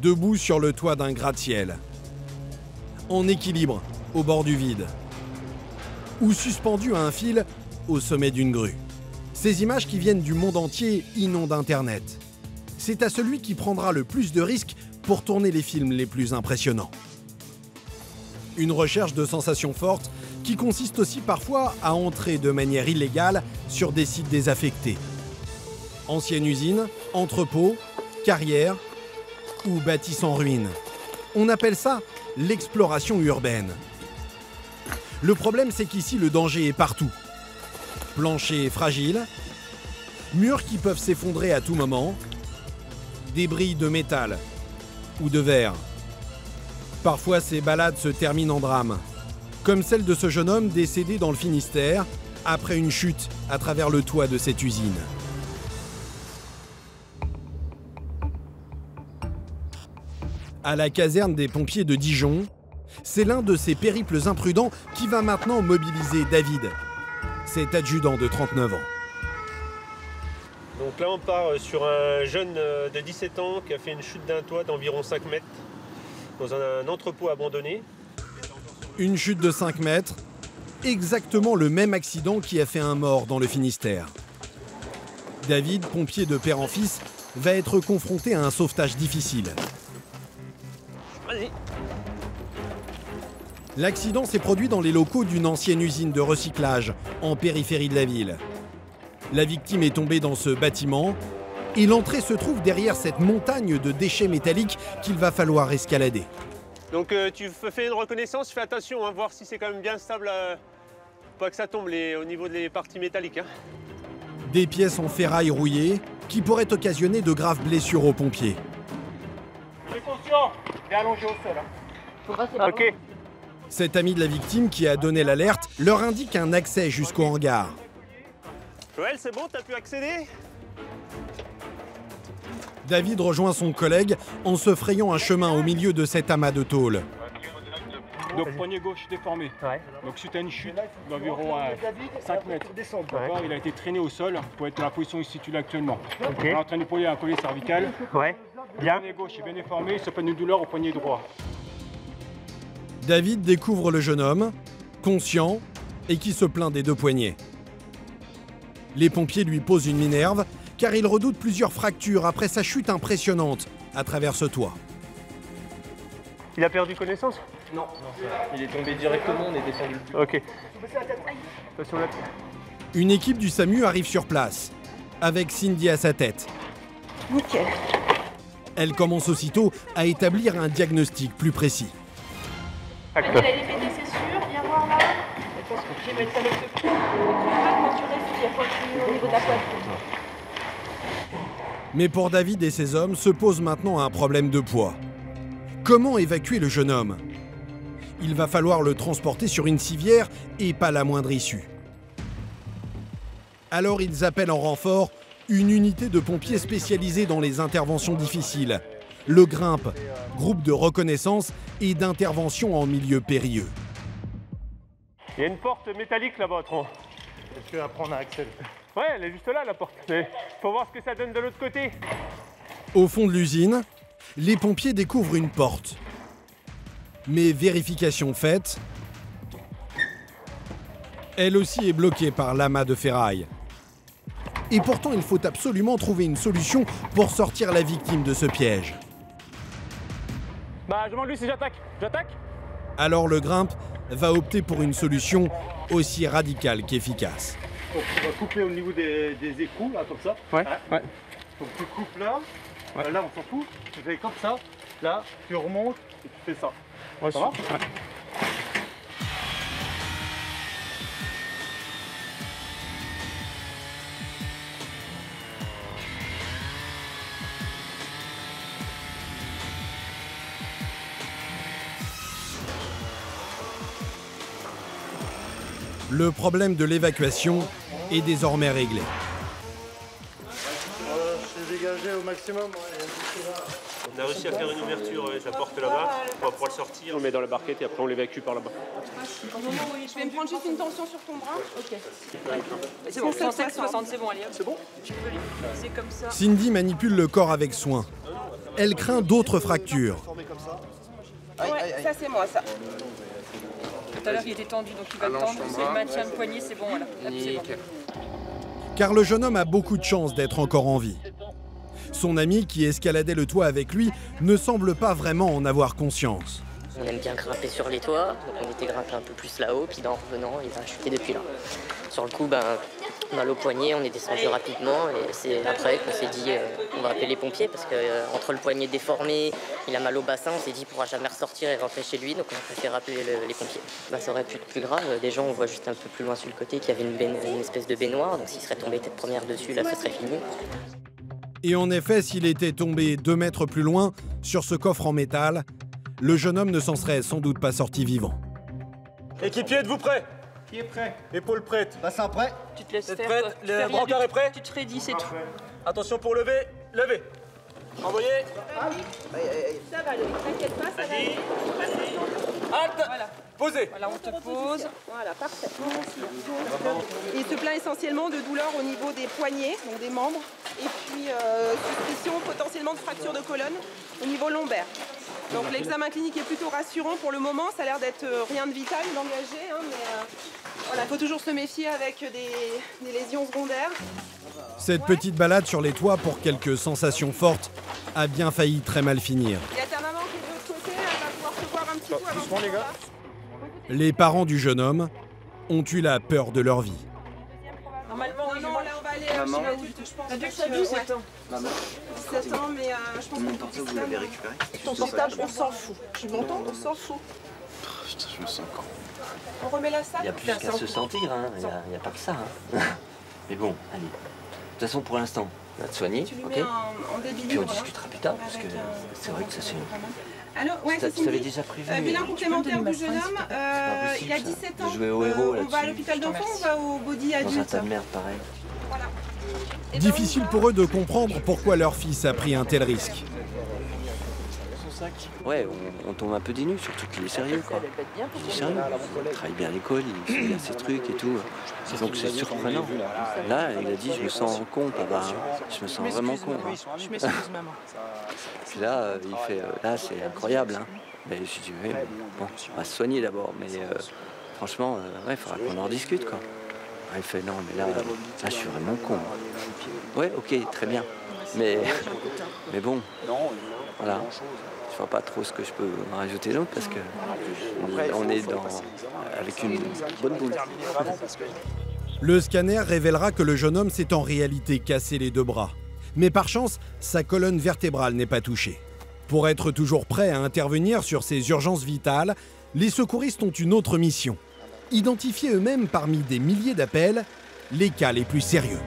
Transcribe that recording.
debout sur le toit d'un gratte-ciel, en équilibre au bord du vide, ou suspendu à un fil au sommet d'une grue. Ces images qui viennent du monde entier inondent Internet. C'est à celui qui prendra le plus de risques pour tourner les films les plus impressionnants. Une recherche de sensations fortes qui consiste aussi parfois à entrer de manière illégale sur des sites désaffectés. Anciennes usines, entrepôts, carrières ou bâtisses en ruine. On appelle ça l'exploration urbaine. Le problème, c'est qu'ici, le danger est partout. Planchers fragiles, murs qui peuvent s'effondrer à tout moment, débris de métal ou de verre. Parfois, ces balades se terminent en drame, comme celle de ce jeune homme décédé dans le Finistère après une chute à travers le toit de cette usine. À la caserne des pompiers de Dijon, c'est l'un de ces périples imprudents qui va maintenant mobiliser David, cet adjudant de 39 ans. Donc là, on part sur un jeune de 17 ans qui a fait une chute d'un toit d'environ 5 mètres dans un entrepôt abandonné. Une chute de 5 mètres, exactement le même accident qui a fait un mort dans le Finistère. David, pompier de père en fils, va être confronté à un sauvetage difficile. Vas-y. L'accident s'est produit dans les locaux d'une ancienne usine de recyclage en périphérie de la ville. La victime est tombée dans ce bâtiment et l'entrée se trouve derrière cette montagne de déchets métalliques qu'il va falloir escalader. Donc tu fais une reconnaissance, fais attention, voir si c'est quand même bien stable, pas que ça tombe au niveau des parties métalliques. Des pièces en ferraille rouillées qui pourraient occasionner de graves blessures aux pompiers. Précaution, bien allongé au sol. Ok. Cet ami de la victime qui a donné l'alerte leur indique un accès jusqu'au hangar. Joël, c'est bon, t'as pu accéder? David rejoint son collègue en se frayant un chemin au milieu de cet amas de tôle. Donc poignet gauche déformé. Ouais. Donc suite à une chute d'environ 5 mètres. D'abord, il a été traîné au sol pour être dans la position où il se situe là actuellement. Okay. On est en train d'épauler un collier cervical. Ouais. Bien. Le poignet gauche est bien déformé, il se fait une douleur au poignet droit. David découvre le jeune homme, conscient et qui se plaint des deux poignets. Les pompiers lui posent une minerve car il redoute plusieurs fractures après sa chute impressionnante à travers ce toit. Il a perdu connaissance? Non, il est tombé directement, on est descendu. Ok. Attention là. Une équipe du SAMU arrive sur place, avec Cindy à sa tête. Nickel. Elle commence aussitôt à établir un diagnostic plus précis. Il a les pétés, c'est sûr. Viens voir là. Je vais mettre ça avec le cou. Quand tu respires, continue au niveau de la poitrine. Mais pour David et ses hommes se pose maintenant un problème de poids. Comment évacuer le jeune homme? Il va falloir le transporter sur une civière et pas la moindre issue. Alors ils appellent en renfort une unité de pompiers spécialisée dans les interventions difficiles. Le Grimpe, groupe de reconnaissance et d'intervention en milieu périlleux. Il y a une porte métallique là-bas, Tron. Est-ce que après on a accès? Ouais, elle est juste là, la porte. Mais faut voir ce que ça donne de l'autre côté. Au fond de l'usine, les pompiers découvrent une porte. Mais vérification faite, elle aussi est bloquée par l'amas de ferraille. Et pourtant, il faut absolument trouver une solution pour sortir la victime de ce piège. Bah, je demande lui si j'attaque. J'attaque? Alors le Grimpe va opter pour une solution aussi radicale qu'efficace. Donc, on va couper au niveau des écrous, là, comme ça. Ouais, ouais. Donc tu coupes là, ouais. Là on s'en fout, tu fais comme ça, là, tu remontes et tu fais ça. Ouais, ça va? Ouais. Le problème de l'évacuation est désormais réglé. Je suis dégagé au maximum. On a réussi à faire une ouverture avec la porte là-bas. On va pouvoir le sortir, on le met dans la barquette et après on l'évacue par là-bas. Je vais me prendre juste une tension sur ton bras. Ok. C'est bon, 160, c'est bon, allez. C'est bon? C'est comme ça. Cindy manipule le corps avec soin. elle craint d'autres fractures. Ouais, ça c'est moi, ça. Tout à l'heure il était tendu, donc il va le tendre. C'est le maintien le poignet, c'est bon, voilà. Là, c'est bon. Car le jeune homme a beaucoup de chance d'être encore en vie. Son ami, qui escaladait le toit avec lui, ne semble pas vraiment en avoir conscience. On aime bien grimper sur les toits, donc on était grimpé un peu plus là-haut, puis en revenant, il a chuté depuis là. Sur le coup, mal au poignet, on est descendu rapidement, et c'est après qu'on s'est dit on va appeler les pompiers, parce que entre le poignet déformé, il a mal au bassin, on s'est dit il ne pourra jamais ressortir et rentrer chez lui, donc on a préféré appeler les pompiers. Ça aurait pu être plus grave, déjà on voit juste un peu plus loin sur le côté qu'il y avait une espèce de baignoire, donc s'il serait tombé tête première dessus, là ça serait fini. Et en effet, s'il était tombé 2 mètres plus loin, sur ce coffre en métal, le jeune homme ne s'en serait sans doute pas sorti vivant. Équipier, êtes-vous prêt? Qui est prêt? Épaule prête. Bassin prêt? Tu te laisses Vous êtes faire. prête? Le brancard est prêt? Tu te raidis, c'est tout. Attention pour lever, levez. Envoyez. Ça va aller, t'inquiète pas, ça va aller. Halte. Voilà. Posez. Voilà, on te pose. Voilà, parfait. Il se plaint essentiellement de douleurs au niveau des poignets, donc des membres, et puis suspicion potentiellement de fracture de colonne au niveau lombaire. Donc l'examen clinique est plutôt rassurant pour le moment, ça a l'air d'être rien de vital, d'engagé, hein, mais voilà, il faut toujours se méfier avec des lésions secondaires. Cette petite balade sur les toits pour quelques sensations fortes a bien failli très mal finir. Il y a ta maman qui est de l'autre côté, elle va pouvoir te voir un petit coup avant. Doucement les gars. Les parents du jeune homme ont eu la peur de leur vie. Normalement, non, là on va aller chez l'adulte, je pense. L'adulte, ça 17 ans. 17 ans, mais je pense qu'on peut vous l'avez récupéré. Ton portable, on s'en fout. Tu m'entends? On s'en fout. Putain, je me sens con. On remet la salle. Il y a plus qu'à se sentir, hein. Il n'y a pas que ça. Hein. Mais bon, allez. De toute façon, pour l'instant, on va te soigner, Tu lui ok? mets en débit. Puis on discutera plus tard, parce que c'est vrai que ça c'est... Alors, ouais, Tu c'est l'avais déjà prévu. bilan complémentaire du jeune homme, il a 17 ans. De jouer au héros, on va à l'hôpital d'enfants ou on va au body dans un adulte? tas de merde pareil. Voilà. Difficile pour eux de comprendre pourquoi leur fils a pris un tel risque. Ouais, on tombe un peu des nues, surtout qu'il est sérieux, quoi. Il est sérieux, il travaille bien à l'école, il fait bien ses trucs et tout. Donc c'est surprenant. Là, il a dit, je me sens con, papa. Je me sens vraiment con. Je m'excuse, maman. Puis là, il fait, là, c'est incroyable. Hein. Mais je dis, ouais, bon, on va se soigner d'abord, mais franchement, ouais, il faudra qu'on en discute, quoi. Il fait, non, mais là, je suis vraiment con. Ouais, ok, très bien. Mais bon, voilà. Je vois pas trop ce que je peux en rajouter d'autre parce que on est avec une bonne boule. Le scanner révélera que le jeune homme s'est en réalité cassé les 2 bras. Mais par chance, sa colonne vertébrale n'est pas touchée. Pour être toujours prêt à intervenir sur ces urgences vitales, les secouristes ont une autre mission. Identifier eux-mêmes parmi des milliers d'appels les cas les plus sérieux.